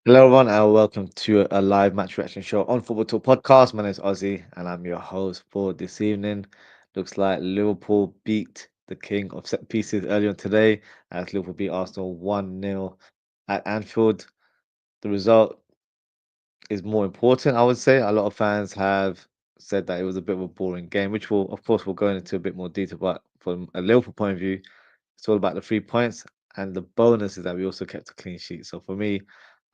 Hello, everyone, and welcome to a live match reaction show on Football Talk Podcast. My name is Ozzie, and I'm your host for this evening. Looks like Liverpool beat the king of set pieces earlier today as Liverpool beat Arsenal 1-0 at Anfield. The result is more important, I would say. A lot of fans have said that it was a bit of a boring game, which will, of course, we'll go into a bit more detail. But from a Liverpool point of view, it's all about the 3 points, and the bonus is that we also kept a clean sheet. So for me,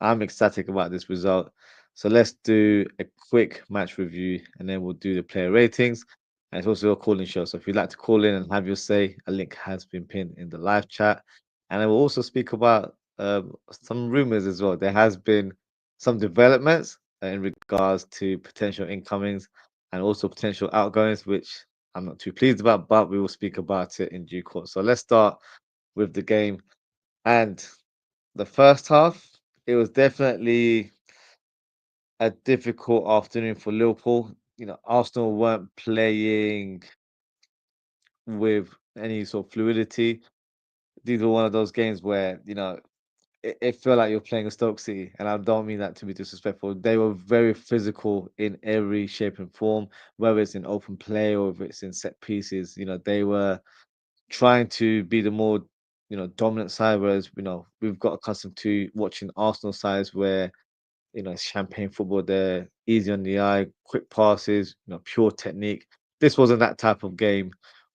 I'm ecstatic about this result. So let's do a quick match review, and then we'll do the player ratings. And it's also a calling show. So if you'd like to call in and have your say, a link has been pinned in the live chat. And I will also speak about some rumors as well. There has been some developments in regards to potential incomings and also potential outgoings, which I'm not too pleased about, but we will speak about it in due course. So let's start with the game. And the first half, it was definitely a difficult afternoon for Liverpool. Arsenal weren't playing with any sort of fluidity. These were one of those games where, it felt like you're playing a Stoke City, and I don't mean that to be disrespectful. They were very physical in every shape and form, whether it's in open play or if it's in set pieces. They were trying to be the more, dominant side, whereas, we've got accustomed to watching Arsenal sides where, it's champagne football. They're easy on the eye, quick passes, pure technique. This wasn't that type of game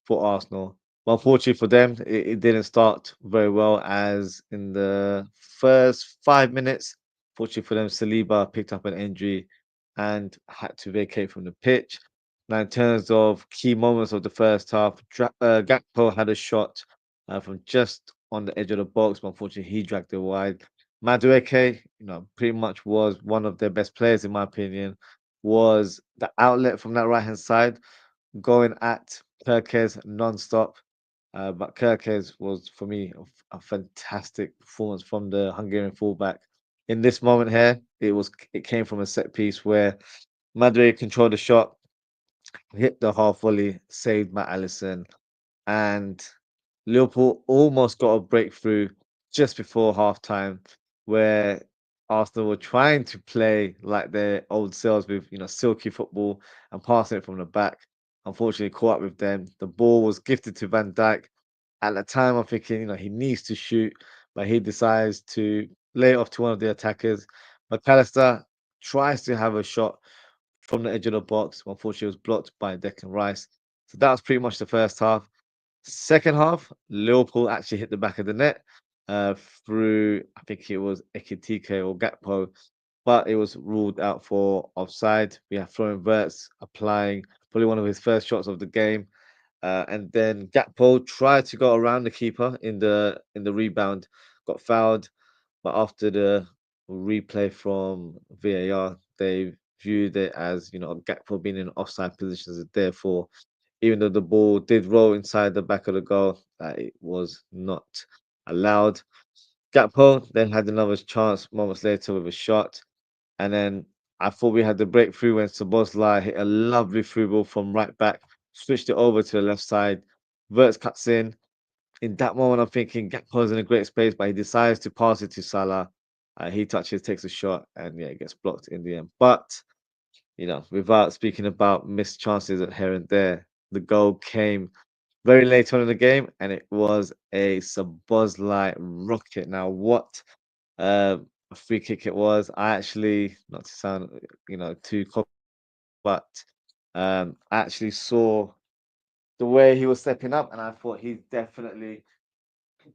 for Arsenal. But unfortunately for them, it didn't start very well, as in the first 5 minutes, fortunately for them, Saliba picked up an injury and had to vacate from the pitch. Now, in terms of key moments of the first half, Gakpo had a shot from just on the edge of the box, but unfortunately he dragged it wide. Madueke, pretty much was one of their best players, in my opinion, was the outlet from that right hand side, going at Kerkez non-stop. But Kerkez was, for me, a fantastic performance from the Hungarian fullback. In this moment here, it came from a set piece where Madueke controlled the shot, hit the half volley, saved Matt Allison, and Liverpool almost got a breakthrough just before halftime, where Arsenal were trying to play like their old selves with, silky football and passing it from the back. Unfortunately, caught up with them. The ball was gifted to Van Dijk. At the time, I'm thinking, he needs to shoot, but he decides to lay it off to one of the attackers. McAllister tries to have a shot from the edge of the box. Unfortunately, it was blocked by Declan Rice. So that was pretty much the first half. Second half, Liverpool actually hit the back of the net through, I think it was Ekitike or Gakpo, but it was ruled out for offside. We have Florian Wirtz applying probably one of his first shots of the game, and then Gakpo tried to go around the keeper in the rebound, got fouled, but after the replay from VAR, they viewed it as, Gakpo being in offside positions, and therefore, even though the ball did roll inside the back of the goal, it was not allowed. Gakpo then had another chance moments later with a shot, and then I thought we had the breakthrough when Szoboszlai hit a lovely through ball from right back, switched it over to the left side. Wirtz cuts in. In that moment, I'm thinking Gakpo's in a great space, but he decides to pass it to Salah. He touches, takes a shot, and yeah, it gets blocked in the end. But without speaking about missed chances at here and there, the goal came very late on in the game, and it was a Szoboszlai rocket. Now, what a free kick it was! I actually, not to sound, too cocky, but I actually saw the way he was stepping up, and I thought he's definitely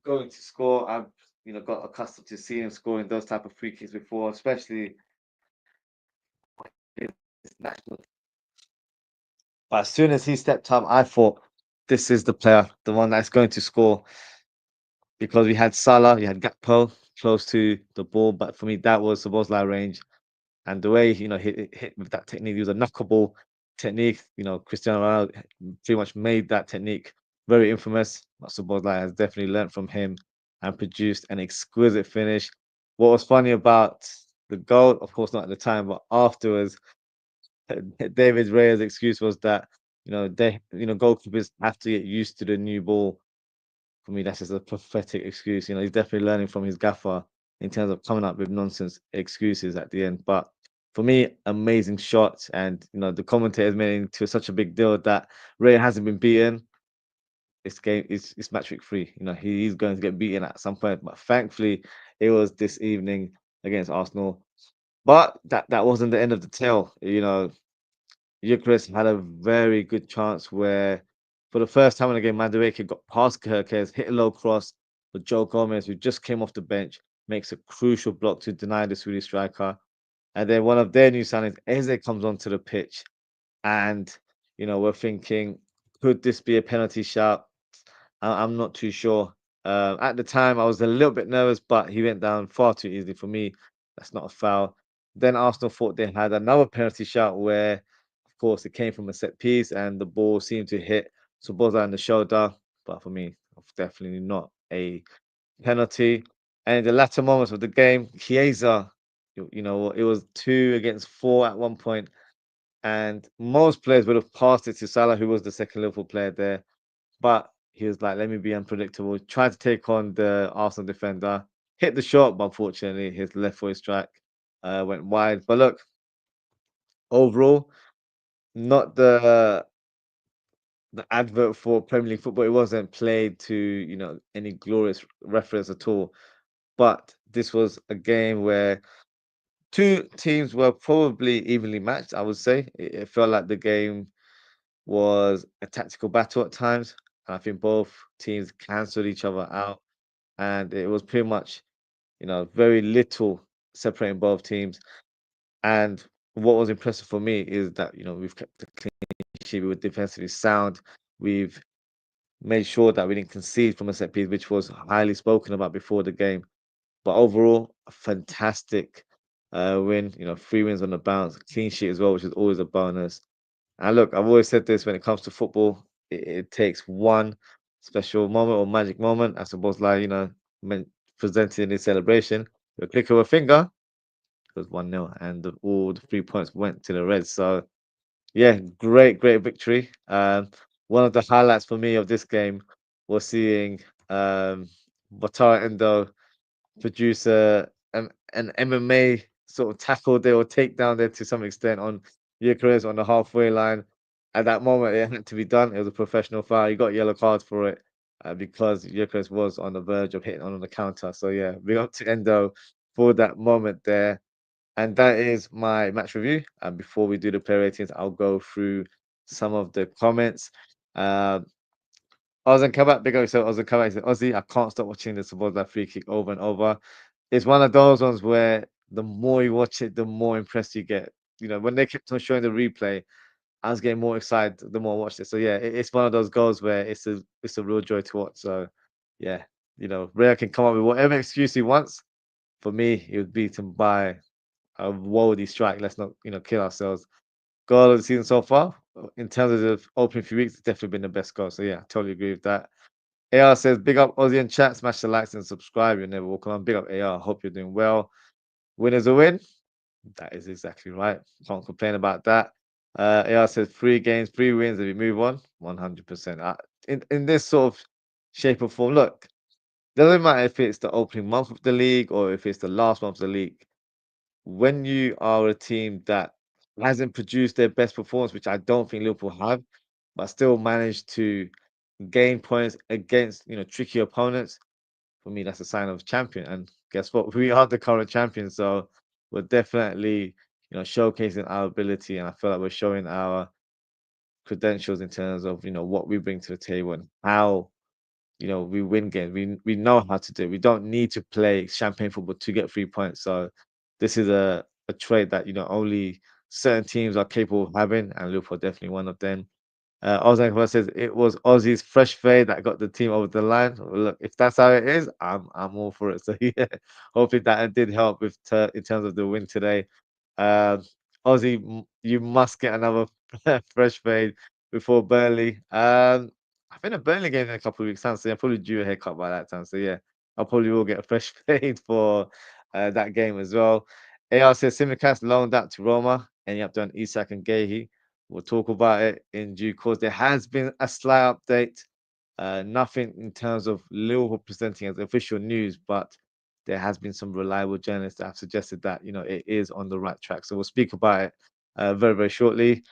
going to score. I've got accustomed to seeing him scoring those type of free kicks before, especially his national. But as soon as he stepped up, I thought this is the player, the one that's going to score, because we had Salah, you had Gakpo close to the ball, but for me that was Szoboszlai range, and the way hit with that technique, he was a knuckleable technique. Cristiano Ronaldo pretty much made that technique very infamous. But Szoboszlai has definitely learnt from him and produced an exquisite finish. What was funny about the goal, of course, not at the time, but afterwards, David Raya's excuse was that goalkeepers have to get used to the new ball. For me, that's just a pathetic excuse. He's definitely learning from his gaffer. in terms of coming up with nonsense excuses at the end. But for me, amazing shot, and the commentators made it into such a big deal that Ray hasn't been beaten. This game is match week free. He's going to get beaten at some point, but thankfully it was this evening against Arsenal. But that wasn't the end of the tale. Eucharist had a very good chance where, for the first time in the game, Madueke got past Kirkes, hit a low cross, but Joe Gomez, who just came off the bench, makes a crucial block to deny the Swedish striker. And then one of their new signings, Eze, comes onto the pitch. And, we're thinking, could this be a penalty shot? I'm not too sure. At the time, I was a little bit nervous, but he went down far too easily for me. That's not a foul. Then Arsenal thought they had another penalty shot where, of course, it came from a set piece and the ball seemed to hit Szoboszlai in the shoulder. But for me, definitely not a penalty. And in the latter moments of the game, Chiesa, it was 2 against 4 at one point, and most players would have passed it to Salah, who was the second Liverpool player there. But he was like, let me be unpredictable. Tried to take on the Arsenal defender, hit the shot, but unfortunately, his left foot strike went wide. But look, overall, not the advert for Premier League football. It wasn't played to any glorious reference at all. But this was a game where two teams were probably evenly matched. I would say it felt like the game was a tactical battle at times. And I think both teams cancelled each other out, and it was pretty much, very little separating both teams. And what was impressive for me is that, we've kept the clean sheet, we were defensively sound. We've made sure that we didn't concede from a set piece, which was highly spoken about before the game. But overall, a fantastic win. 3 wins on the bounce, clean sheet as well, which is always a bonus. And look, I've always said this: when it comes to football, it takes one special moment or magic moment. I suppose, like presented in this celebration, the click of a finger, it was 1-0, and all the 3 points went to the Reds. So yeah, great victory. One of the highlights for me of this game was seeing Wataru Endo produce an MMA sort of tackle there or takedown there to some extent on Gyökeres on the halfway line. At that moment, it had to be done. It was a professional foul. He got a yellow card for it because Gyökeres was on the verge of hitting on the counter. So yeah, big up to Endo for that moment there. And that is my match review. And before we do the player ratings, I'll go through some of the comments. Um, Ozzy Kabak, big up yourself, Ozzy Kabak. Said, Ozzy, I can't stop watching the Szoboszlai free kick over and over. It's one of those ones where the more you watch it, the more impressed you get. When they kept on showing the replay, I was getting more excited the more I watched it. So yeah, it's one of those goals where it's a real joy to watch. So yeah, Ray can come up with whatever excuse he wants. For me, he was beaten by a worldy strike. Let's not kill ourselves. Goal of the season so far, in terms of the opening few weeks, it's definitely been the best goal. So yeah, I totally agree with that. AR says, big up Ozzy and chat, smash the likes and subscribe. You're never walk on. Big up AR. Hope you're doing well. Win is a win. That is exactly right. Can't complain about that. AR says 3 games, 3 wins. If we move on, 100%. In this sort of shape or form, look, doesn't matter if it's the opening month of the league or if it's the last month of the league. When you are a team that hasn't produced their best performance, which I don't think Liverpool have, but still managed to gain points against tricky opponents, for me that's a sign of a champion. And guess what? We are the current champions, so we're definitely showcasing our ability, and I feel like we're showing our credentials in terms of what we bring to the table and how we win games. We know how to do it. We don't need to play champagne football to get 3 points. So this is a trait that only certain teams are capable of having, and Liverpool are definitely one of them. Ozzy says it was Aussie's fresh fade that got the team over the line. Well, look, if that's how it is, I'm all for it. So yeah, hopefully that did help with in terms of the win today. Um, Ozzy, you must get another fresh fade before Burnley. I think the Burnley game in a couple of weeks' time, so I'm probably due a haircut by that time. So yeah, I probably will get a fresh fade for that game as well. AR says Simicast loaned out to Roma, and you have done Isak and Gahey. We'll talk about it in due course. There has been a slight update. Nothing in terms of Liverpool presenting as official news, but there has been some reliable journalists that have suggested that it is on the right track. So we'll speak about it very very shortly.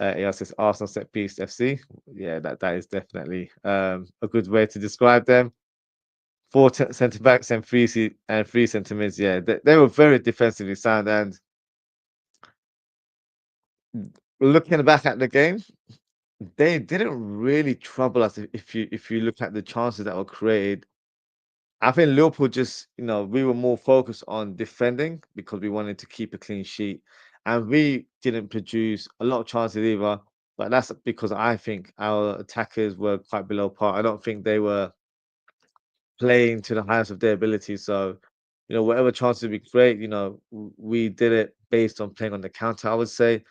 It says Arsenal set piece FC. Yeah, that is definitely a good way to describe them. Four centre backs and three centre mids. Yeah, they were very defensively sound. And looking back at the game, they didn't really trouble us. If you look at the chances that were created, I think Liverpool just we were more focused on defending because we wanted to keep a clean sheet, and we didn't produce a lot of chances either. But that's because I think our attackers were quite below par. I don't think they were playing to the highest of their ability. So, whatever chances we create, we did it based on playing on the counter, I would say.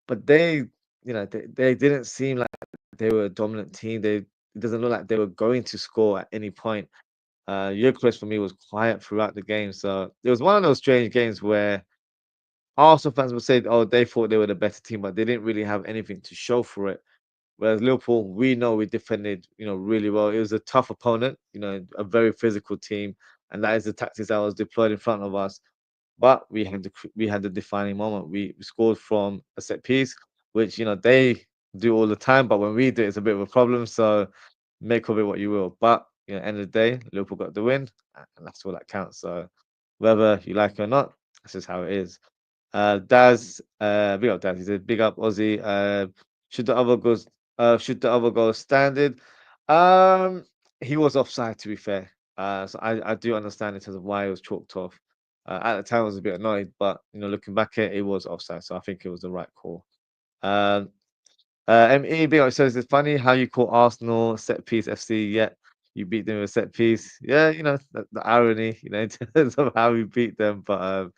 But they didn't seem like they were a dominant team. It doesn't look like they were going to score at any point. Gyökeres for me was quiet throughout the game. So it was one of those strange games where Arsenal fans would say, oh, they thought they were the better team, but they didn't really have anything to show for it. Whereas Liverpool, we know we defended, really well. It was a tough opponent, a very physical team, and that is the tactics that was deployed in front of us. But we had the defining moment. We scored from a set piece, which they do all the time, but when we do, it's a bit of a problem. So make of it what you will. But end of the day, Liverpool got the win, and that's all that counts. So whether you like it or not, that's just how it is. Daz, big up Daz. He said, "Big up Ozzie." Should the other goals, should the other goal standard? Um, he was offside. To be fair, so I do understand in terms of why he was chalked off. At the time, I was a bit annoyed, but looking back at it, it was offside, so I think it was the right call. Um, ME big up says it's funny how you call Arsenal set piece FC, yet you beat them with a set piece. Yeah, the irony, in terms of how we beat them, but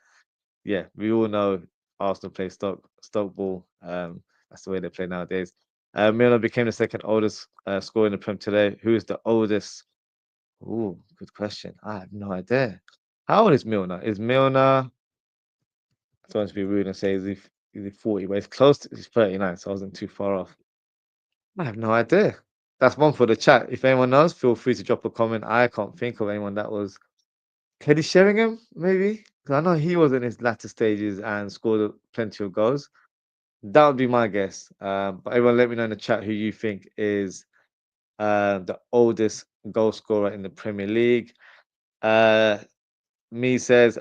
yeah, we all know Arsenal play stock ball. That's the way they play nowadays. Milner became the second oldest scorer in the Prem today. Who is the oldest? Oh, good question. I have no idea. How old is Milner? Is Milner? I don't want to be rude and say is he 40, but it's close to he's 39, so I wasn't too far off. I have no idea. That's one for the chat. If anyone knows, feel free to drop a comment. I can't think of anyone that was Teddy Sheringham, maybe? 'Cause I know he was in his latter stages and scored plenty of goals. That would be my guess. But everyone, let me know in the chat who you think is the oldest goal scorer in the Premier League. Uh, me says,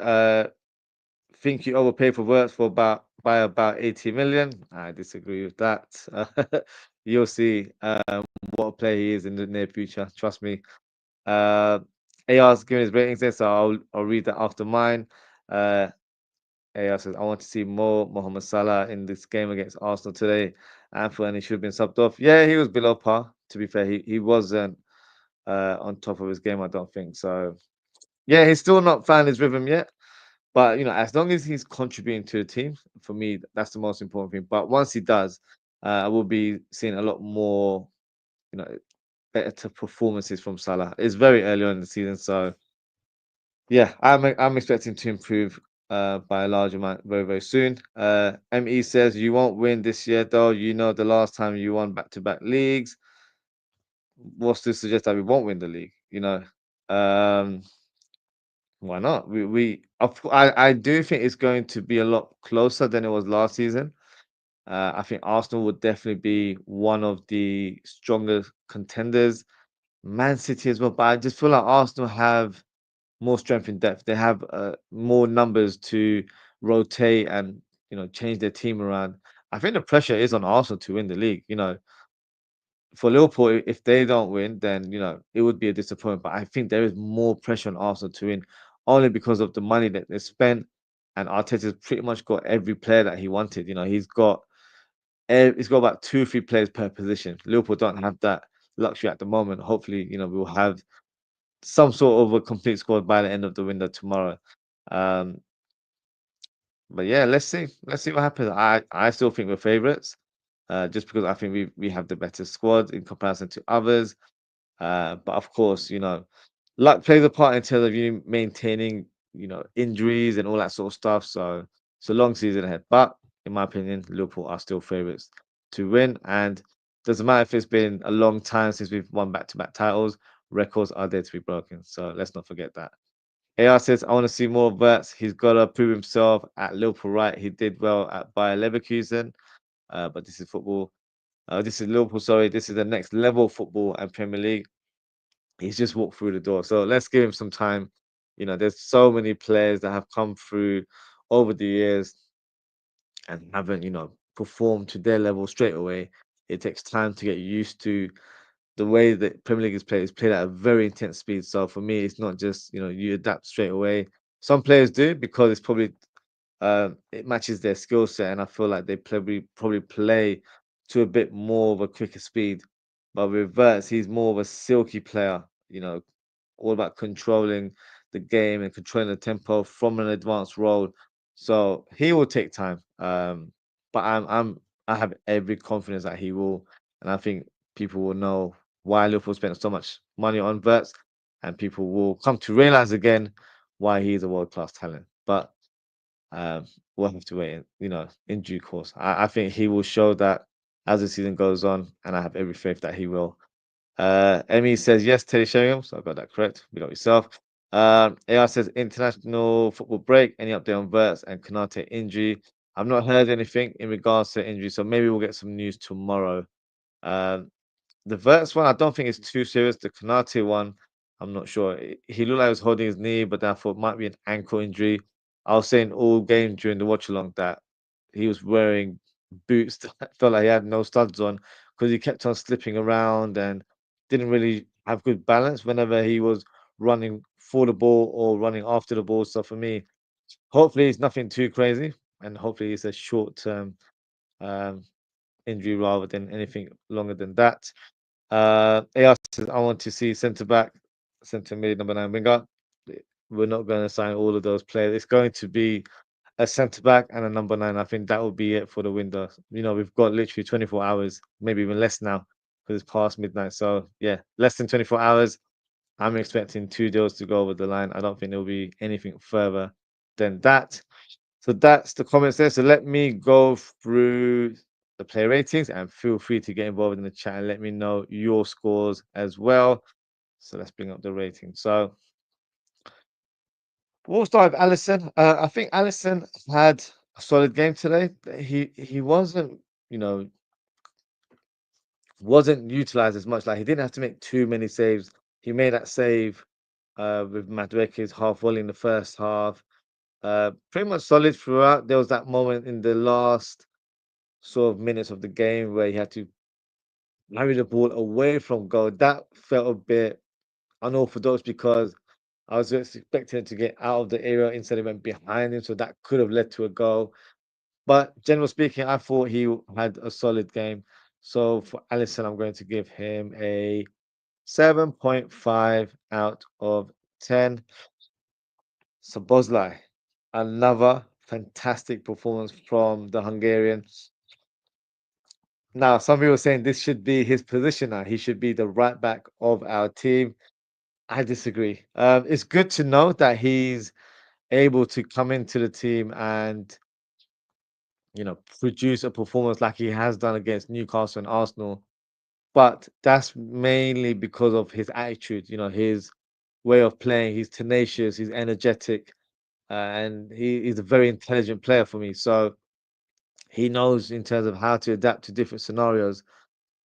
think you overpaid for Works for about 80 million. I disagree with that. You'll see what a player he is in the near future. Trust me. Uh, AR's giving his ratings there, so I'll read that after mine. Uh, AR says, I want to see more Mohamed Salah in this game against Arsenal today. Anthony should have been subbed off. Yeah, he was below par. To be fair, he wasn't on top of his game, I don't think. So yeah, he's still not found his rhythm yet. But as long as he's contributing to the team, for me, that's the most important thing. But once he does, I will be seeing a lot more, you know, better performances from Salah. It's very early on in the season, so yeah, I'm expecting to improve by a large amount very very soon. Me says you won't win this year though. The last time you won back to back leagues. What's to suggest that we won't win the league? Um, why not? I do think it's going to be a lot closer than it was last season. I think Arsenal would definitely be one of the stronger contenders. Man City as well, but I just feel like Arsenal have more strength in depth. They have more numbers to rotate and change their team around. I think the pressure is on Arsenal to win the league. For Liverpool, if they don't win, then it would be a disappointment. But I think there is more pressure on Arsenal to win, only because of the money that they spent. And Arteta's pretty much got every player that he wanted. He's got about two, three players per position. Liverpool don't have that luxury at the moment. Hopefully, we'll have some sort of a complete squad by the end of the window tomorrow. Um, but yeah, let's see. Let's see what happens. I still think we're favourites, just because I think we have the better squad in comparison to others. But of course, luck plays a part in terms of you maintaining, injuries and all that sort of stuff. So it's a long season ahead. But in my opinion, Liverpool are still favourites to win. And doesn't matter if it's been a long time since we've won back-to-back titles, records are there to be broken. So let's not forget that. AR says, I want to see more Verts. He's got to prove himself at Liverpool, right? He did well at Bayer Leverkusen, but this is football. This is Liverpool, sorry. This is the next level of football and Premier League. He's just walked through the door. So let's give him some time. There's so many players that have come through over the years and haven't, performed to their level straight away. It takes time to get used to the way that Premier League is played. Is played at a very intense speed. So for me, it's not just you adapt straight away. Some players do because it's probably it matches their skill set, and I feel like they probably play to a bit more of a quicker speed. But with Verts, he's more of a silky player. All about controlling the game and controlling the tempo from an advanced role. So he will take time. But I have every confidence that he will, and I think people will know why Liverpool spent so much money on Verts, and people will come to realize again why he's a world class talent. But we'll have to wait, in due course. I think he will show that as the season goes on, and I have every faith that he will. Emmy says yes, Teddy Sheringham. So I got that correct. We got yourself. AR says international football break. Any update on Verts and Kanate injury? I've not heard anything in regards to injury, so maybe we'll get some news tomorrow. Um, the Verts one, I don't think it's too serious. The Kanate one, I'm not sure. He looked like he was holding his knee, but I thought it might be an ankle injury. I was saying all game during the watch along that he was wearing boots that felt like he had no studs on because he kept on slipping around and didn't really have good balance whenever he was running for the ball or running after the ball. So for me, hopefully it's nothing too crazy, and hopefully it's a short term um, injury rather than anything longer than that. AR says, I want to see centre back, centre mid, number nine winger. We're not going to sign all of those players. It's going to be a centre back and a number nine. I think that will be it for the window. We've got literally 24 hours, maybe even less now, because it's past midnight. So yeah, less than 24 hours. I'm expecting two deals to go over the line. I don't think there'll be anything further than that. So that's the comments there. So let me go through the player ratings and feel free to get involved in the chat and let me know your scores as well. So let's bring up the rating. So we'll start with Allison. I think Allison had a solid game today. He you know, wasn't utilized as much. Like he didn't have to make too many saves. He made that save with Madueke's half volley in the first half. Pretty much solid throughout. There was that moment in the last sort of minutes of the game where he had to carry the ball away from goal. That felt a bit unorthodox because I was expecting him to get out of the area instead he went behind him, so that could have led to a goal. But generally speaking, I thought he had a solid game. So for Allison, I'm going to give him a 7.5 out of 10. Szoboszlai, another fantastic performance from the Hungarian. Now, some people are saying this should be his position now. He should be the right back of our team. I disagree. It's good to know that he's able to come into the team and produce a performance like he has done against Newcastle and Arsenal. But that's mainly because of his attitude. His way of playing. He's tenacious. He's energetic, and he's a very intelligent player for me. So he knows in terms of how to adapt to different scenarios.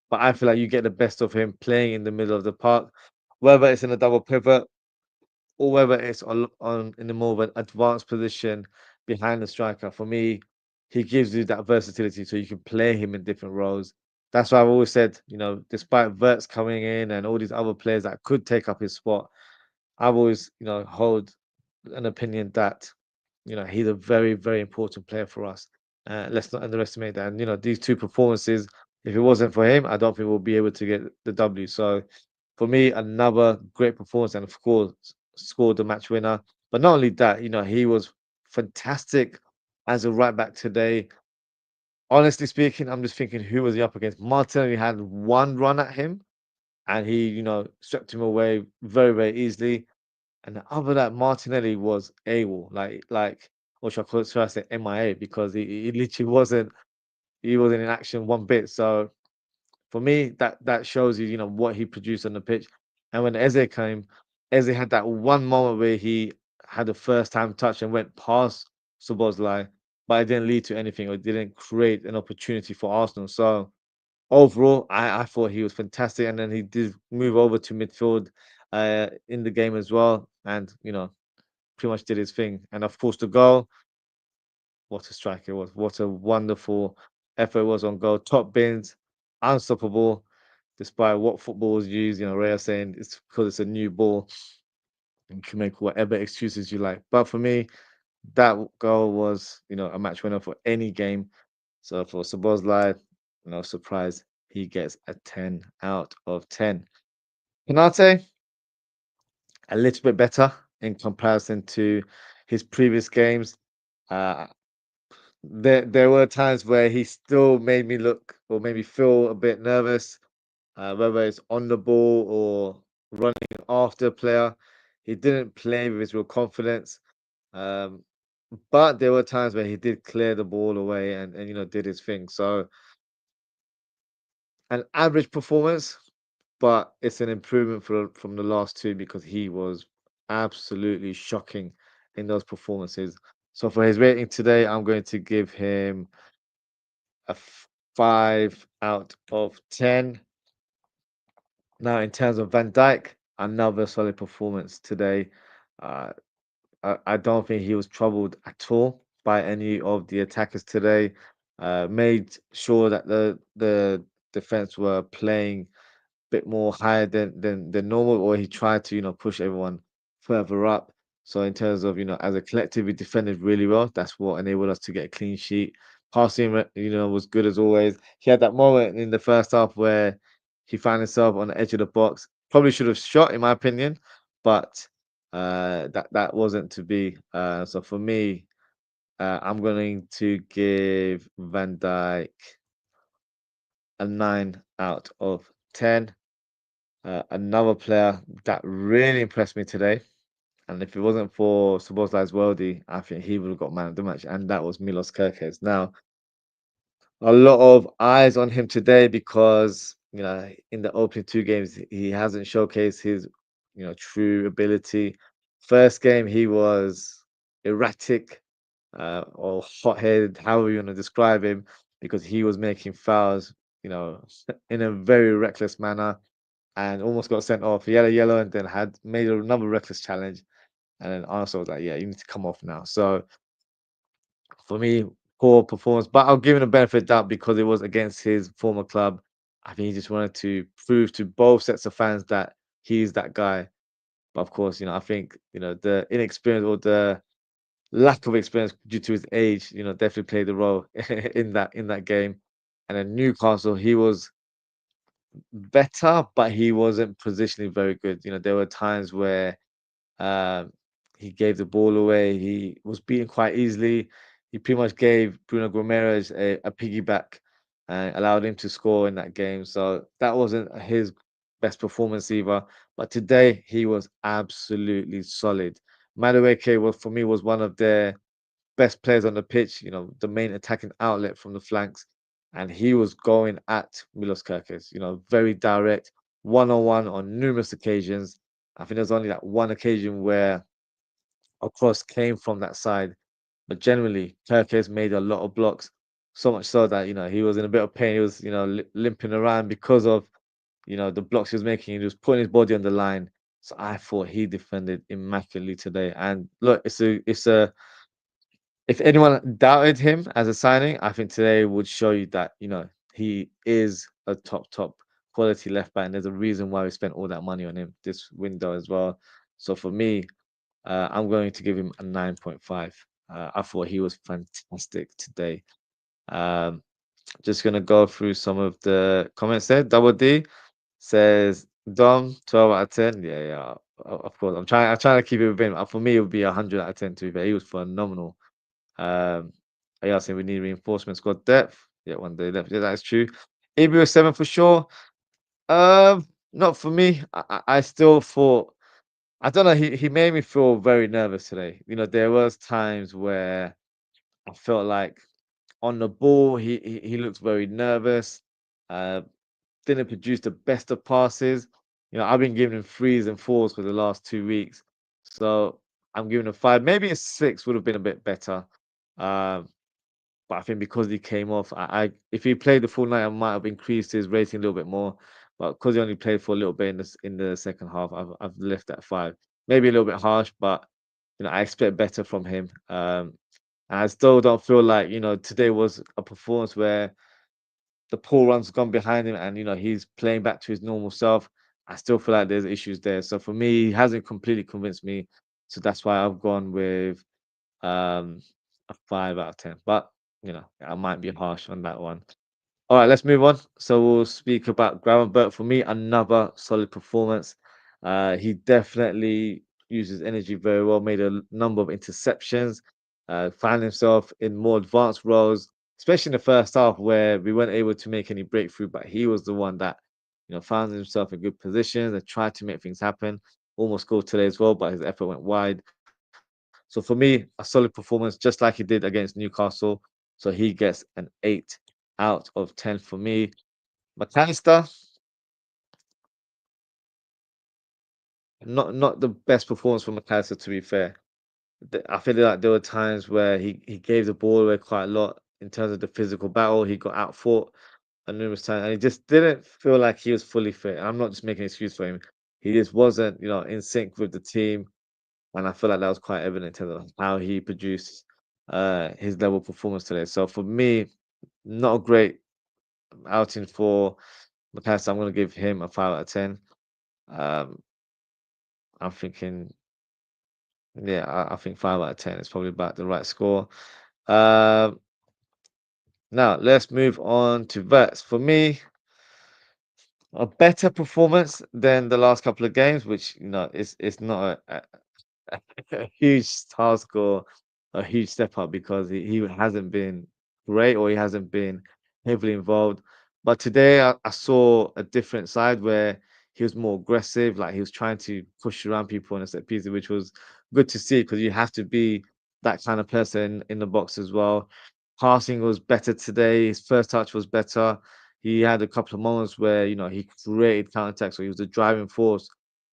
But I feel like you get the best of him playing in the middle of the park, whether it's in a double pivot or whether it's on in a more of an advanced position behind the striker. For me, he gives you that versatility, so you can play him in different roles. That's why I've always said, despite Verts coming in and all these other players that could take up his spot, I've always, hold an opinion that he's a very, very important player for us. Let's not underestimate that. And these two performances, if it wasn't for him, I don't think we'll be able to get the W. So for me, another great performance, and of course, scored the match winner. But not only that, he was fantastic as a right back today. Honestly speaking, I'm just thinking who was he up against? Martinelli had one run at him, and he, swept him away very, very easily. And the other that Martinelli was AWOL, like or should I say MIA, because he literally wasn't in action one bit. So for me, that shows you, what he produced on the pitch. And when Eze came, Eze had that one moment where he had a first time touch and went past Szoboszlai, but it didn't lead to anything or it didn't create an opportunity for Arsenal. So overall, I thought he was fantastic, and then he did move over to midfield in the game as well, and pretty much did his thing. And of course, the goal, what a strike it was! What a wonderful effort it was on goal. Top bins, unstoppable, despite what football was used. Rhea saying it's because it's a new ball. You can make whatever excuses you like. But for me, that goal was, a match winner for any game. So for Szoboszlai, no surprise, he gets a 10 out of 10. Penate, a little bit better in comparison to his previous games. Uh, there were times where he still made me look or made me feel a bit nervous, whether it's on the ball or running after a player. He didn't play with his real confidence. Um, but there were times where he did clear the ball away and did his thing. So an average performance, but it's an improvement from the last two because he was absolutely shocking in those performances. So for his rating today, I'm going to give him a 5 out of 10. Now, in terms of Van Dijk, another solid performance today. Uh, I don't think he was troubled at all by any of the attackers today. Made sure that the defense were playing bit more higher than normal, or he tried to push everyone further up. So in terms of as a collective, he defended really well. That's what enabled us to get a clean sheet. Passing, was good as always. He had that moment in the first half where he found himself on the edge of the box. Probably should have shot, in my opinion, but that wasn't to be. So for me, I'm going to give Van Dijk a 9 out of 10. Another player that really impressed me today, and if it wasn't for Szoboszlai's worldie, I think he would have got man of the match, and that was Milos Kerkez. Now, a lot of eyes on him today because in the opening two games he hasn't showcased his true ability. First game he was erratic or hot-headed, however you want to describe him, because he was making fouls, in a very reckless manner and almost got sent off. He had a yellow and then had made another reckless challenge. And then Arsenal was like, yeah, you need to come off now. So for me, poor performance, but I'll give him the benefit of doubt because it was against his former club. I think he just wanted to prove to both sets of fans that he's that guy. But of course, I think, the inexperience or the lack of experience due to his age, definitely played a role in that game. And then Newcastle, he was better, but he wasn't positionally very good. There were times where um, he gave the ball away. He was beaten quite easily. He pretty much gave Bruno Guimaraes a piggyback and allowed him to score in that game. So that wasn't his best performance either. But today he was absolutely solid. Madueke was for me was one of their best players on the pitch, the main attacking outlet from the flanks. And he was going at Milos Kerkez, very direct, one-on-one on numerous occasions. I think there's only that one occasion where a cross came from that side. But generally, Kerkez made a lot of blocks, so much so that, he was in a bit of pain. He was, limping around because of, the blocks he was making. He was putting his body on the line. So I thought he defended immaculately today. And look, it's a if anyone doubted him as a signing, I think today would show you that, he is a top quality left back, and there's a reason why we spent all that money on him this window as well. So for me, I'm going to give him a 9.5. I thought he was fantastic today. Um, just gonna go through some of the comments there. Double D says Dom 12 out of 10. Yeah, yeah. Of course, I'm trying to keep it within. For me, it would be 100 out of 10 to be fair. He was phenomenal. Um, yeah, saying we need reinforcement squad depth. Yeah, one day left. Yeah, that's true. ABO 7 for sure. Not for me. I still thought I don't know. He made me feel very nervous today. There was times where I felt like on the ball he looked very nervous. Uh, didn't produce the best of passes. I've been giving him threes and fours for the last 2 weeks, so I'm giving a 5. Maybe a 6 would have been a bit better. Um, but I think because he came off, I if he played the full night, I might have increased his rating a little bit more. But because he only played for a little bit in the second half, I've left at 5. Maybe a little bit harsh, but I expect better from him. And I still don't feel like today was a performance where the pull run's gone behind him, and he's playing back to his normal self. I still feel like there's issues there. So for me, he hasn't completely convinced me. So that's why I've gone with um, a 5 out of 10. But I might be harsh on that one. All right, let's move on. So we'll speak about Gravenberch. For me, another solid performance. He definitely uses energy very well, made a number of interceptions, found himself in more advanced roles, especially in the first half where we weren't able to make any breakthrough, but he was the one that, found himself in good positions and tried to make things happen. Almost scored today as well, but his effort went wide. So for me, a solid performance, just like he did against Newcastle. So he gets an 8 out of 10 for me. McAllister, not the best performance from McAllister, to be fair. I feel like there were times where he gave the ball away quite a lot in terms of the physical battle. He got outfought a numerous times, and he just didn't feel like he was fully fit. And I'm not just making an excuse for him. He just wasn't, in sync with the team. And I feel like that was quite evident in terms of how he produced his level of performance today. So for me, not a great outing for McAllister. I'm going to give him a 5 out of 10. Um, I'm thinking, yeah, I think 5 out of 10 is probably about the right score. Um, Now let's move on to vets. For me, a better performance than the last couple of games, which it's not a huge task or a huge step up because he hasn't been great or he hasn't been heavily involved. But today I saw a different side where he was more aggressive, like he was trying to push around people in a set piece, which was good to see because you have to be that kind of person in the box as well. Passing was better today. His first touch was better. He had a couple of moments where he created counter attacks, so he was the driving force,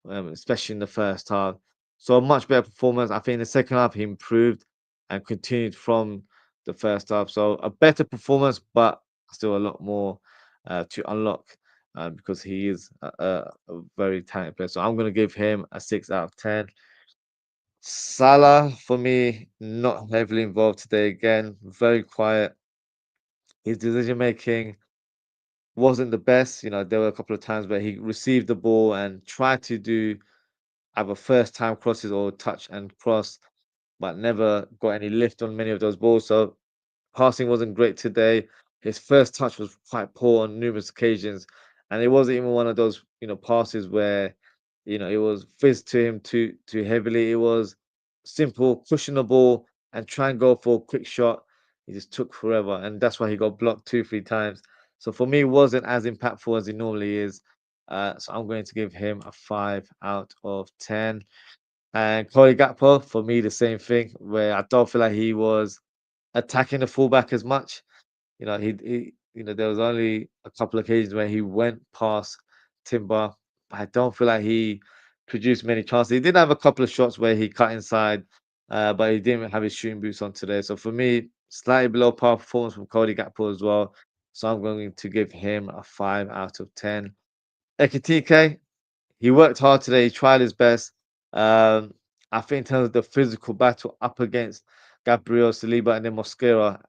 especially in the first half. So a much better performance. I think in the second half he improved and continued from the first half. So a better performance, but still a lot more to unlock because he is a very talented player. So I'm going to give him a 6 out of 10. Salah, for me, not heavily involved today again. Very quiet. His decision making wasn't the best. There were a couple of times where he received the ball and tried to do either first time crosses or touch and cross, but never got any lift on many of those balls. So passing wasn't great today. His first touch was quite poor on numerous occasions, and it wasn't even one of those passes where it was fizzed to him too heavily. It was simple, pushing the ball and try and go for a quick shot. He just took forever, and that's why he got blocked 2, 3 times. So for me, it wasn't as impactful as he normally is. So I'm going to give him a 5 out of 10. And Chloe Gakpo, for me, the same thing, where I don't feel like he was attacking the fullback as much. There was only a couple of occasions where he went past Timber, but I don't feel like he produced many chances. He did have a couple of shots where he cut inside, but he didn't have his shooting boots on today. So for me, slightly below par performance from Cody Gakpo as well. So I'm going to give him a 5 out of 10. Ekitike, he worked hard today. He tried his best. Um, I think in terms of the physical battle up against Gabriel Saliba and then Mosquera,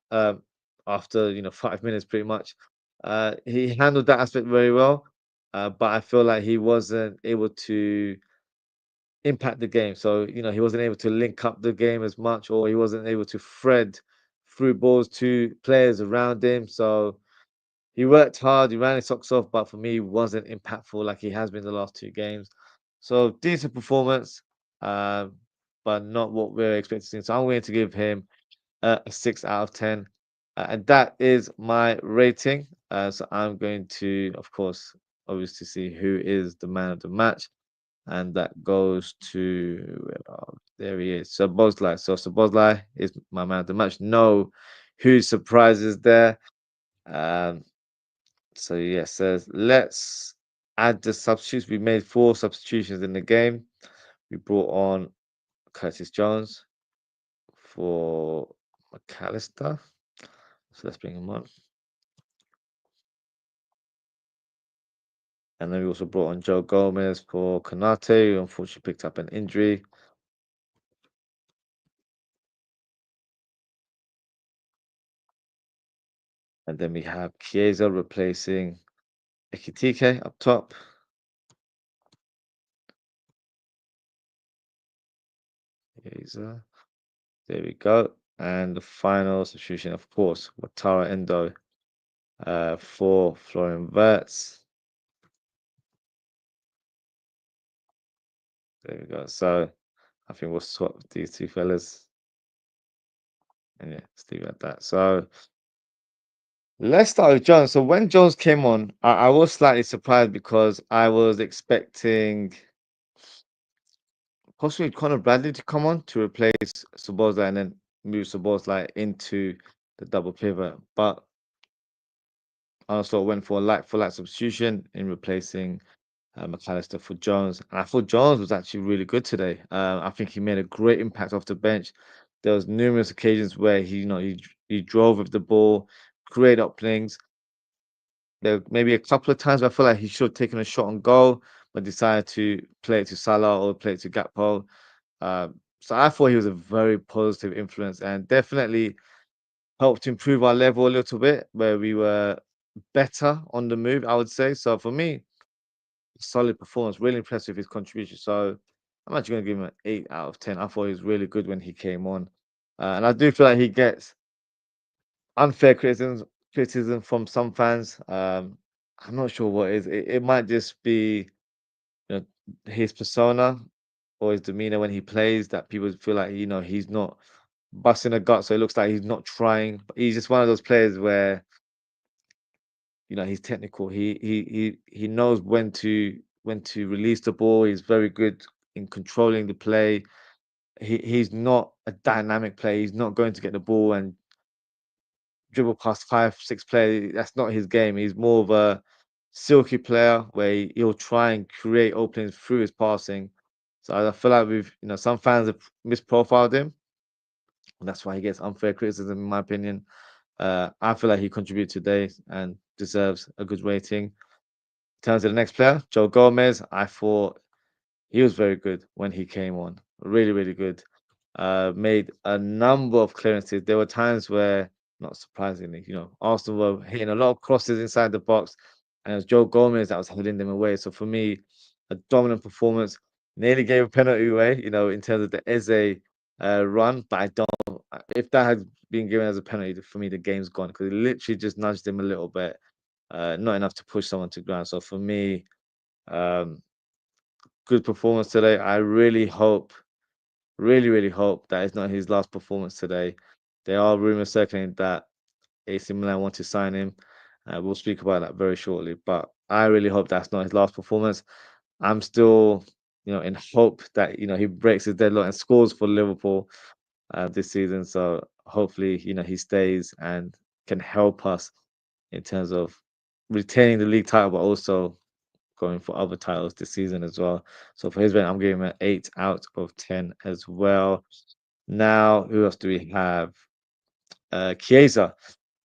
after 5 minutes pretty much, he handled that aspect very well. But I feel like he wasn't able to impact the game. So he wasn't able to link up the game as much, or he wasn't able to thread through balls to players around him. So he worked hard, he ran his socks off, but for me, he wasn't impactful like he has been the last 2 games. So decent performance, um, but not what we're expecting. So I'm going to give him a 6 out of 10. And that is my rating. So I'm going to, of course, obviously see who is the man of the match. And that goes to, there he is. So Szoboszlai. So Szoboszlai is my man of the match. No huge surprises there. Um, so yes, says let's add the substitutes. We made 4 substitutions in the game. We brought on Curtis Jones for McAllister. So let's bring him on. And then we also brought on Joe Gomez for Konate, who unfortunately picked up an injury. And then we have Chiesa replacing Ekitike up top. Chiesa. There we go. And the final substitution, of course, Wataru Endo for Florian Wirtz. There we go. So I think we'll swap these two fellas. And yeah, let's leave it at that. So let's start with Jones. So when Jones came on, I was slightly surprised because I was expecting possibly Conor Bradley to come on to replace Szoboszlai and then move Szoboszlai into the double pivot. But I also went for a like substitution in replacing McAllister for Jones. And I thought Jones was actually really good today. I think he made a great impact off the bench. There was numerous occasions where he drove with the ball, created openings. There were maybe a couple of times where I feel like he should have taken a shot on goal, but decided to play it to Salah or play it to Gakpo. So I thought he was a very positive influence and definitely helped improve our level a little bit, where we were better on the move, I would say. So for me, solid performance, really impressed with his contribution. So I'm actually going to give him an 8 out of 10. I thought he was really good when he came on. And I do feel like he gets unfair criticism from some fans. I'm not sure what it is. It might just be you know his persona or his demeanor when he plays that people feel like he's not busting a gut, so it looks like he's not trying. But he's just one of those players where he's technical. He knows when to release the ball. He's very good in controlling the play. He's not a dynamic player. He's not going to get the ball and dribble past 5, 6 players. That's not his game. He's more of a silky player where he'll try and create openings through his passing. So I feel like some fans have misprofiled him, and that's why he gets unfair criticism, in my opinion. I feel like he contributed today and deserves a good rating. In terms of the next player, Joe Gomez, I thought he was very good when he came on. Really, really good. Made a number of clearances. There were times where, not surprisingly, Arsenal were hitting a lot of crosses inside the box, and it was Joe Gomez that was heading them away. So for me, a dominant performance. Nearly gave a penalty away, in terms of the Eze run, but I don't. If that had been given as a penalty, for me, the game's gone because it literally just nudged him a little bit, not enough to push someone to ground. So for me, um, good performance today. I really hope, really, really hope that it's not his last performance today. There are rumors circulating that AC Milan want to sign him. We'll speak about that very shortly, but I really hope that's not his last performance. I'm still, in hope that he breaks his deadlock and scores for Liverpool this season. So hopefully, he stays and can help us in terms of retaining the league title, but also going for other titles this season as well. So for his rate, I'm giving him an 8 out of 10 as well. Now, who else do we have? Chiesa.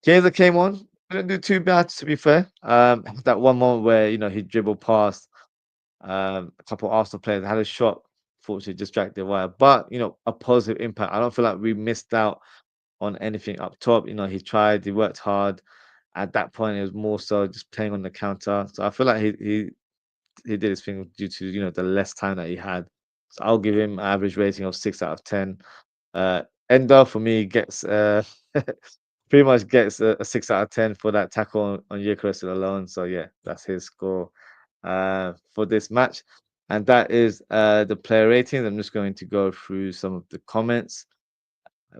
Chiesa came on, didn't do too bad to be fair. That one moment where he dribbled past a couple of Arsenal players, had a shot, fortunately distracted wire, but a positive impact. I don't feel like we missed out on anything up top. He tried, he worked hard. At that point, it was more so just playing on the counter. So I feel like he did his thing due to the less time that he had. So I'll give him an average rating of 6 out of 10. Endo for me gets pretty much gets a 6 out of 10 for that tackle on Eucharist alone. So yeah, that's his score for this match. And that is the player ratings. I'm just going to go through some of the comments.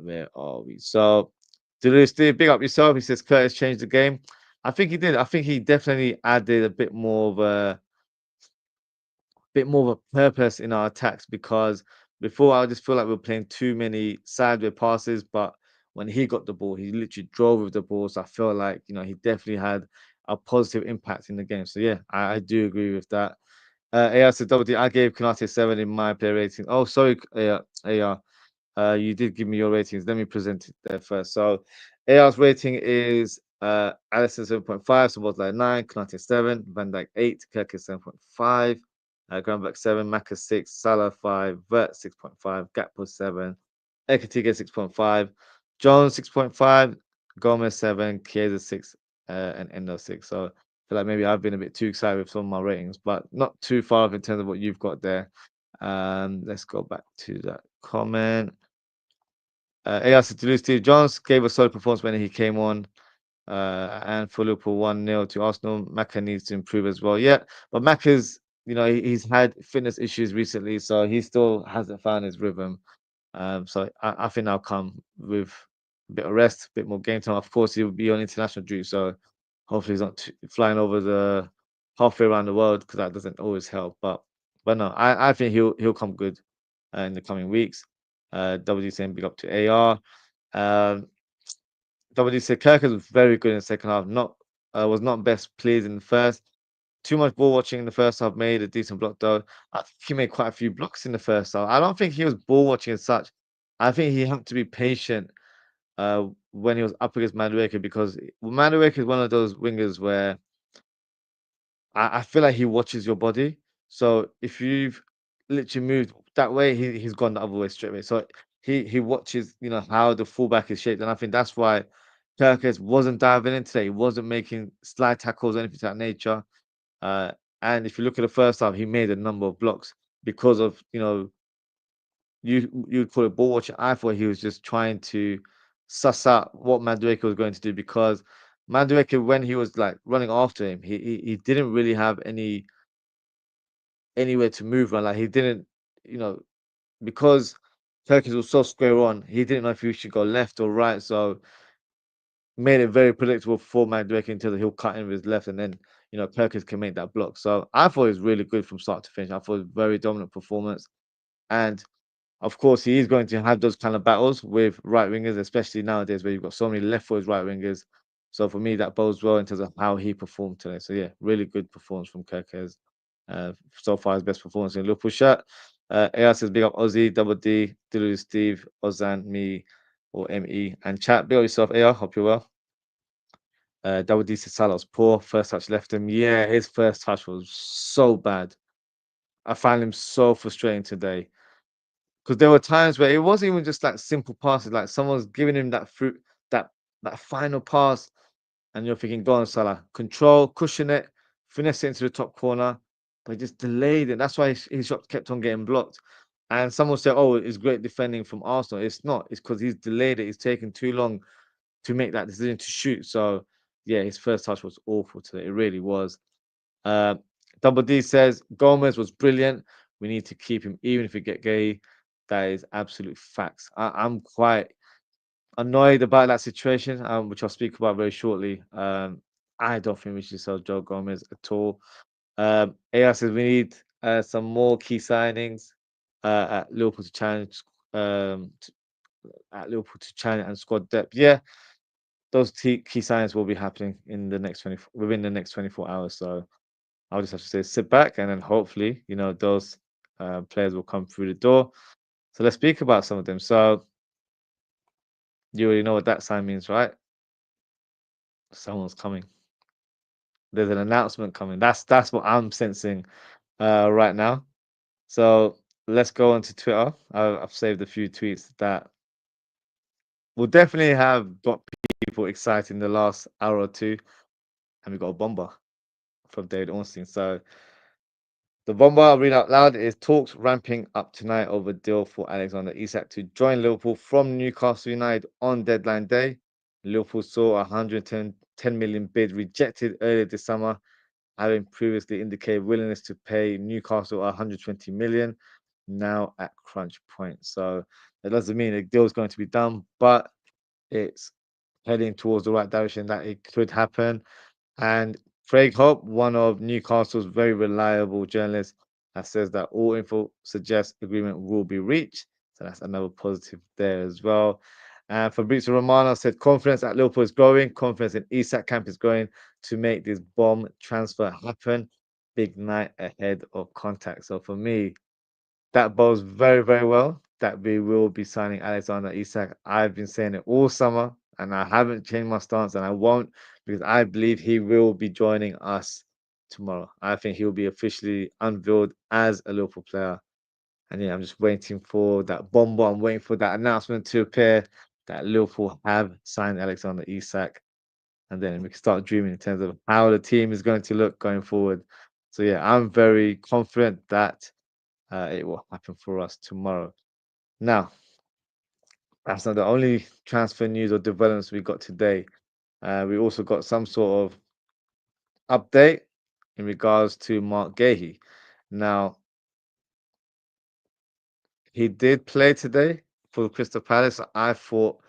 Where are we? So, Steve, big up yourself. He says Curtis changed the game. I think he did. I think he definitely added a bit more of a purpose in our attacks because before I just feel like we are playing too many sideways passes, but when he got the ball, he literally drove with the ball. So I feel like he definitely had a positive impact in the game. So yeah, I do agree with that. AR said double D. I gave Kanate 7 in my player rating. Oh, sorry, AR. You did give me your ratings. Let me present it there first. So AR's rating is Allison 7.5, Szoboszlai 9, Kanate 7, Van Dijk 8, Kirk 7.5, Granback 7, Maka 6, Salah 5, Vert 6.5, Gakpo 7, Ekatike 6.5, Jones 6.5, Gomez 7, Chiesa 6, and Endo 6. So I feel like maybe I've been a bit too excited with some of my ratings, but not too far off in terms of what you've got there. Let's go back to that comment. AI said to lose Steve Jones gave a solid performance when he came on. And for Liverpool 1-0 to Arsenal. Maka needs to improve as well. Yeah, but Maka's, he's had fitness issues recently, so he still hasn't found his rhythm. So I think I'll come with a bit of rest, a bit more game time. Of course, he'll be on international duty, so hopefully he's not flying over the halfway around the world because that doesn't always help. But no, I think he'll come good in the coming weeks. WD saying big up to AR. Um, WD said Kirk was very good in the second half. Not was not best pleased in the first. Too much ball watching in the first half. Made a decent block though. I think he made quite a few blocks in the first half. I don't think he was ball watching as such. I think he had to be patient when he was up against Madueke because Madueke is one of those wingers where I feel like he watches your body. So if you've literally moved that way, he's gone the other way straight away. So he watches, how the fullback is shaped. And I think that's why Turkes wasn't diving in today. He wasn't making slide tackles or anything of that nature. Uh, and if you look at the first half, he made a number of blocks because of, you'd call it ball watching. I thought he was just trying to suss out what Madueke was going to do because Madueke, when he was like running after him, he didn't really have anywhere to move around. Like he didn't, you know, because Turkey was so square on, he didn't know if he should go left or right. So made it very predictable for Madueke until he'll cut in with his left, and then Perkins can make that block. So I thought it was really good from start to finish. I thought it was a very dominant performance, and of course, he is going to have those kind of battles with right wingers, especially nowadays where you've got so many left-footed right wingers. So for me, that bodes well in terms of how he performed today. So yeah, really good performance from Kerkez. So far, his best performance in Liverpool shirt. AR says big up Ozzie, Double D, Dilu, Steve, Ozan, me, or ME, and chat. Big up yourself, AR. Hope you're well. Double D says Salah's poor. First touch left him. Yeah, his first touch was so bad. I found him so frustrating today. Because there were times where it wasn't even just like simple passes, like someone's giving him that fruit, that that final pass, and you're thinking, go on, Salah, control, cushion it, finesse it into the top corner, but he just delayed it. That's why his shot kept on getting blocked. And someone said, oh, it's great defending from Arsenal. It's not. It's because he's delayed it. He's taken too long to make that decision to shoot. So yeah, his first touch was awful today. It really was. Uh, Double D says Gomez was brilliant. We need to keep him, even if we get gay. That is absolute facts. I'm quite annoyed about that situation, which I'll speak about very shortly. I don't think we should sell Joe Gomez at all. AI says we need some more key signings at Liverpool to challenge at Liverpool to challenge and squad depth. Yeah, those key signings will be happening in the next 24 within the next 24 hours. So I'll just have to say sit back and then hopefully, those players will come through the door. So let's speak about some of them. So you already know what that sign means, right? Someone's coming. There's an announcement coming. That's what I'm sensing right now. So let's go onto Twitter. I've saved a few tweets that will definitely have got people excited in the last hour or two. And we got a bomber from David Ornstein. So the bomber I'll read out loud is talks ramping up tonight over deal for Alexander Isak to join Liverpool from Newcastle United on deadline day. Liverpool saw a 110 million bid rejected earlier this summer, having previously indicated willingness to pay Newcastle 120 million, now at crunch point. So that doesn't mean a deal is going to be done, but it's heading towards the right direction that it could happen. And Craig Hope, one of Newcastle's very reliable journalists, has says that all info suggests agreement will be reached. So that's another positive there as well. And Fabrizio Romano said confidence at Liverpool is growing, confidence in Isak camp is growing to make this bomb transfer happen. big night ahead of contact. So for me, that bodes very, very well that we will be signing Alexander Isak. I've been saying it all summer, and I haven't changed my stance, and I won't because I believe he will be joining us tomorrow. I think he'll be officially unveiled as a Liverpool player. And yeah, I'm just waiting for that bomb. I'm waiting for that announcement to appear that Liverpool have signed Alexander Isak. And then we can start dreaming in terms of how the team is going to look going forward. So yeah, I'm very confident that it will happen for us tomorrow. Now, that's not the only transfer news or developments we got today. We also got some sort of update in regards to Mark Gahey. Now, he did play today for Crystal Palace. I thought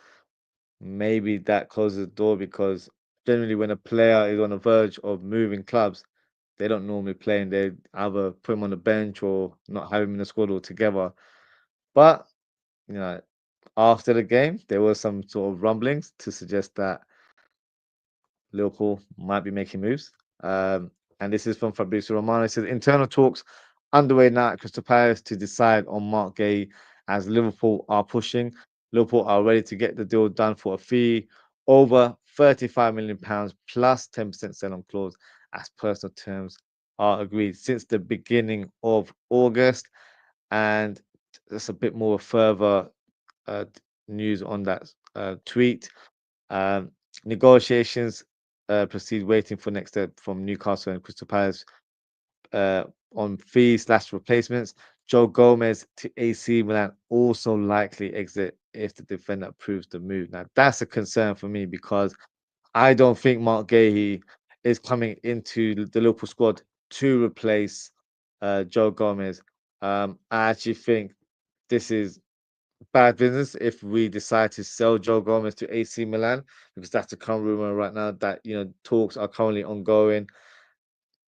maybe that closes the door because generally, when a player is on the verge of moving clubs, they don't normally play and they either put him on the bench or not have him in the squad altogether. But you know, after the game, there was some sort of rumblings to suggest that Liverpool might be making moves. And this is from Fabrizio Romano. It says internal talks underway now at Crystal Palace to decide on Mark Gay as Liverpool are pushing. Liverpool are ready to get the deal done for a fee over £35 million plus 10% sell-on clause as personal terms are agreed since the beginning of August. And there's a bit more further uh, news on that tweet. Um, Negotiations proceed, waiting for next step from Newcastle and Crystal Palace uh, on fees/replacements. Joe Gomez to AC Milan also likely exit if the defender approves the move. Now that's a concern for me because I don't think Mark Gahey is coming into the Liverpool squad to replace Joe Gomez. I actually think this is bad business if we decide to sell Joe Gomez to AC Milan because that's the current rumor right now that talks are currently ongoing.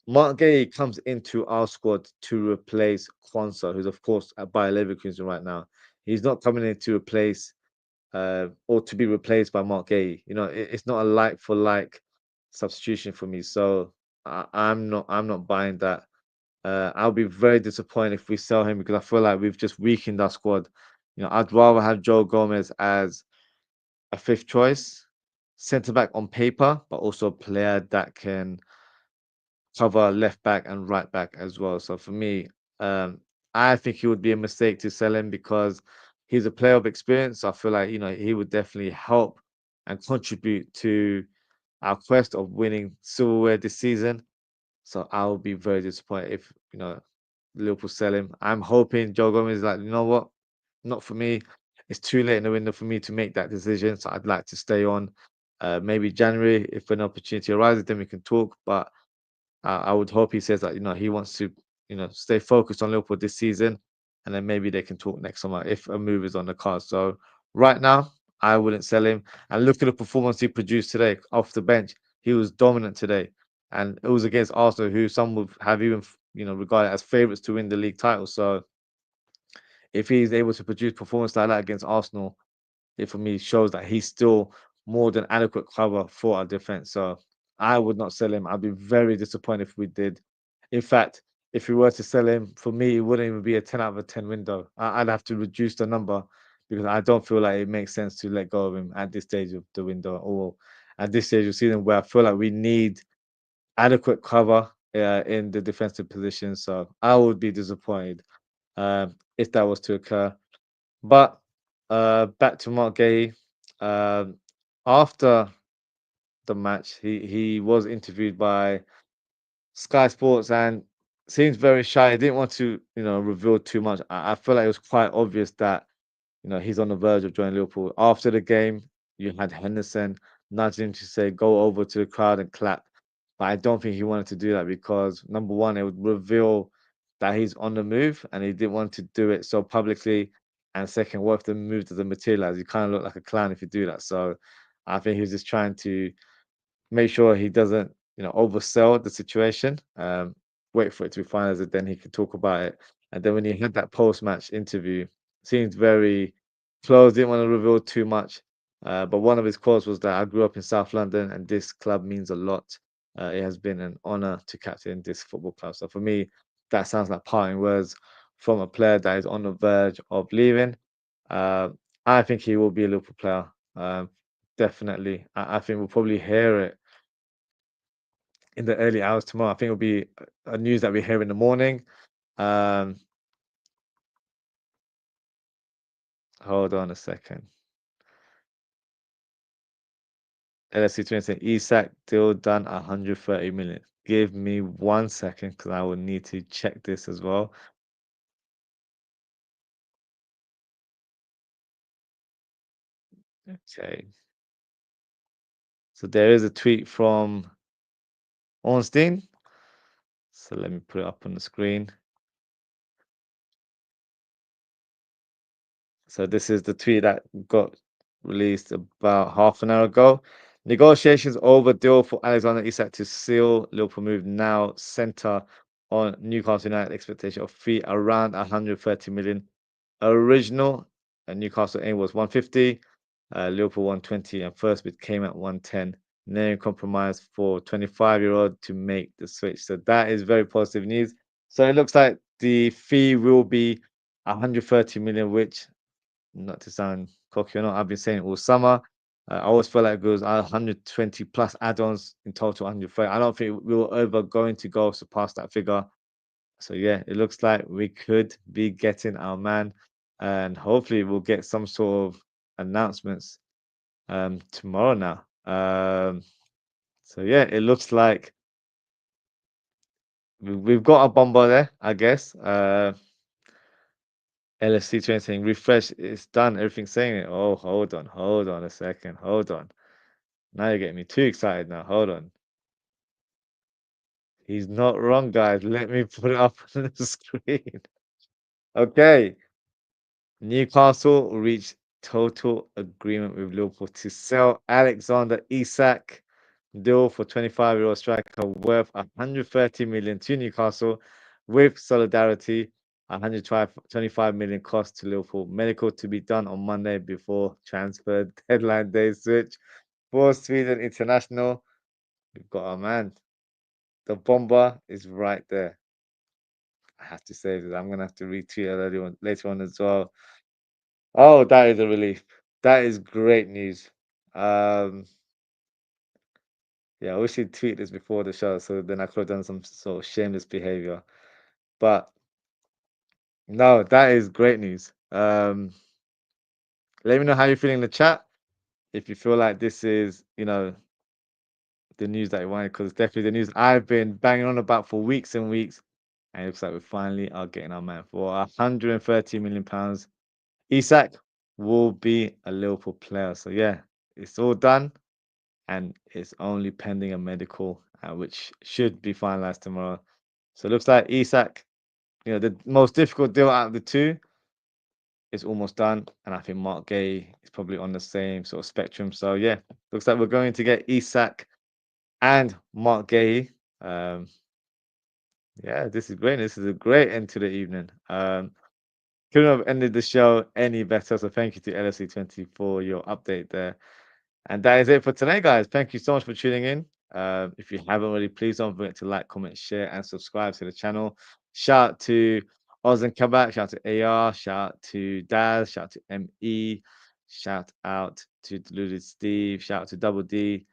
Mark Gay comes into our squad to replace Kwanzaa, who's of course at Bayer Leverkusen right now. He's not coming in to replace or to be replaced by Mark Gay. It's not a like for like substitution for me. So I'm not buying that. I'll be very disappointed if we sell him because I feel like we've just weakened our squad. I'd rather have Joe Gomez as a fifth choice centre back on paper, but also a player that can cover left back and right back as well. So for me, um, I think it would be a mistake to sell him because he's a player of experience. So I feel like he would definitely help and contribute to our quest of winning silverware this season. So I will be very disappointed if Liverpool sell him. I'm hoping Joe Gomez is like, you know what, not for me. It's too late in the window for me to make that decision. So I'd like to stay on. Maybe January, if an opportunity arises, then we can talk. But I would hope he says that he wants to stay focused on Liverpool this season, and then maybe they can talk next summer if a move is on the cards. So right now, I wouldn't sell him. And look at the performance he produced today off the bench. He was dominant today, and it was against Arsenal, who some would have even regarded as favourites to win the league title. So if he's able to produce performance like that against Arsenal, it for me shows that he's still more than adequate cover for our defense. So I would not sell him. I'd be very disappointed if we did. In fact, if we were to sell him, for me, it wouldn't even be a 10 out of 10 window. I'd have to reduce the number because I don't feel like it makes sense to let go of him at this stage of the window or at this stage of the season where I feel like we need adequate cover in the defensive position. So I would be disappointed if that was to occur. But back to Mark Gay. Um, After the match, he was interviewed by Sky Sports and seems very shy. He didn't want to, reveal too much. I feel like it was quite obvious that he's on the verge of joining Liverpool. After the game, you had Henderson nudging him to say, "Go over to the crowd and clap." But I don't think he wanted to do that because number one, it would reveal that he's on the move, and he didn't want to do it so publicly. And second, what if the move doesn't materialize? You kind of look like a clown if you do that. So I think he was just trying to make sure he doesn't, oversell the situation. Wait for it to be finalized, then he could talk about it. And then when he had that post-match interview, seemed very close. Didn't want to reveal too much. But one of his quotes was that I grew up in South London, and this club means a lot. It has been an honor to captain this football club. So for me, that sounds like parting words from a player that is on the verge of leaving. Uh, I think he will be a Liverpool player. Definitely. I think we'll probably hear it in the early hours tomorrow. I think it'll be a news that we hear in the morning. Um, Hold on a second. LFC 20 saying Isak deal done 130 million. Give me 1 second because I will need to check this as well. Okay. So there is a tweet from Ornstein. So let me put it up on the screen. So this is the tweet that got released about half an hour ago. Negotiations over deal for Alexander Isak to seal Liverpool move now center on Newcastle United expectation of fee around 130 million. Original Newcastle aim was 150, Liverpool 120, and first bid came at 110. Nearing compromise for 25-year-old to make the switch. So that is very positive news. So it looks like the fee will be 130 million, which, not to sound cocky or not, I've been saying it all summer. I always feel like it goes 120 plus add-ons in total 130. I don't think we were ever going to go surpass that figure. So yeah, it looks like we could be getting our man, and hopefully we'll get some sort of announcements tomorrow now. So yeah, it looks like we've got a bomber there, I guess. LFC train saying refresh, it's done. Everything's saying it. Oh, hold on a second, hold on. Now you're getting me too excited now. Hold on. He's not wrong, guys. Let me put it up on the screen. Okay. Newcastle reached total agreement with Liverpool to sell Alexander Isak deal for 25-year-old striker worth 130 million to Newcastle with solidarity. 125 million cost to Liverpool. Medical to be done on Monday before transfer deadline day switch for Sweden International. We've got our man. The bomber is right there. I have to say that I'm gonna have to retweet it later on as well. Oh, that is a relief. That is great news. Um, yeah, I wish he'd tweet this before the show, so then I could have done some sort of shameless behavior. But no, that is great news. Let me know how you're feeling in the chat. If you feel like this is, the news that you wanted, because it's definitely the news I've been banging on about for weeks and weeks. And it looks like we finally are getting our man for £130 million. Isak will be a Liverpool player. So yeah, it's all done. And it's only pending a medical, which should be finalized tomorrow. So it looks like Isak, the most difficult deal out of the two is almost done. And I think Mark Gay is probably on the same sort of spectrum. So yeah, looks like we're going to get Isak and Mark Gay. Um, yeah, this is great. This is a great end to the evening. Couldn't have ended the show any better. So thank you to LSC20 for your update there. And that is it for today, guys. Thank you so much for tuning in. If you haven't already, please don't forget to like, comment, share, and subscribe to the channel. Shout out to Oz and Kabak, shout out to AR, shout out to Daz, shout out to ME, shout out to Deluded Steve, shout out to Double D,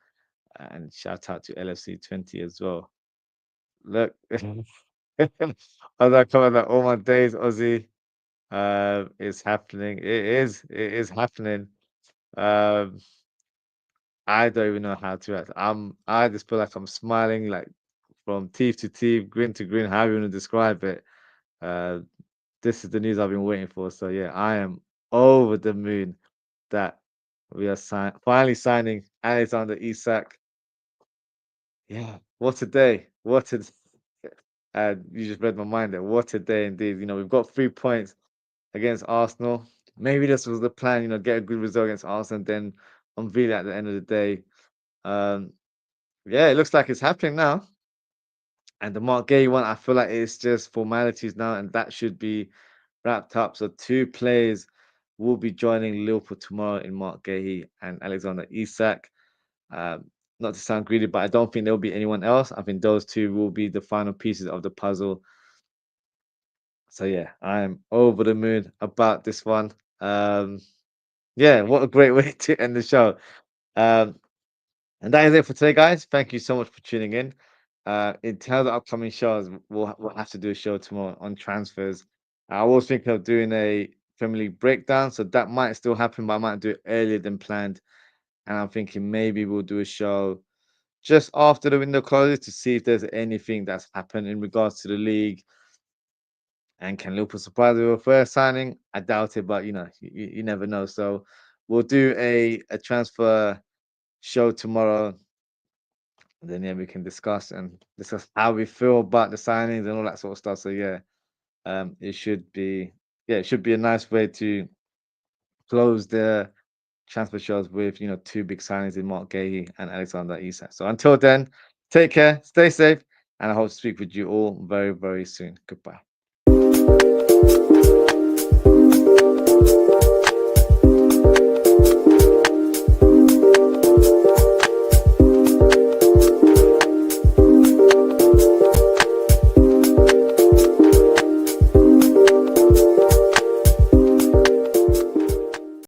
and shout out to LFC20 as well. Look, as I cover that all my days, Ozzie, it's happening. It is happening. Um, I don't even know how to act. I just feel like I'm smiling, like from teeth to teeth, grin to grin, however you want to describe it. Uh, this is the news I've been waiting for. So yeah, I am over the moon that we are finally signing Alexander Isak. Yeah, what a day! What a you just read my mind there. What a day indeed. We've got 3 points against Arsenal. Maybe this was the plan. Get a good result against Arsenal, and then unveil it at the end of the day. Um, Yeah, it looks like it's happening now. And the Mark Gay one, I feel like it's just formalities now, and that should be wrapped up. So two players will be joining Liverpool tomorrow in Mark Gay and Alexander Isak. Um, Not to sound greedy, but I don't think there'll be anyone else. I think those two will be the final pieces of the puzzle. So yeah, I'm over the moon about this one. Um, yeah, what a great way to end the show. Um, and that is it for today, guys. Thank you so much for tuning in. In terms of upcoming shows, we'll have to do a show tomorrow on transfers. I was thinking of doing a Premier League breakdown, so that might still happen, but I might do it earlier than planned. And I'm thinking maybe we'll do a show just after the window closes to see if there's anything that's happened in regards to the league. And can Liverpool surprise with a first signing? I doubt it, but you never know. So we'll do a transfer show tomorrow. And then yeah, we can discuss how we feel about the signings and all that sort of stuff. So yeah, it should be it should be a nice way to close the transfer shows with two big signings in Mark Gahey and Alexander Isak. So until then, take care, stay safe, and I hope to speak with you all very, very soon. Goodbye.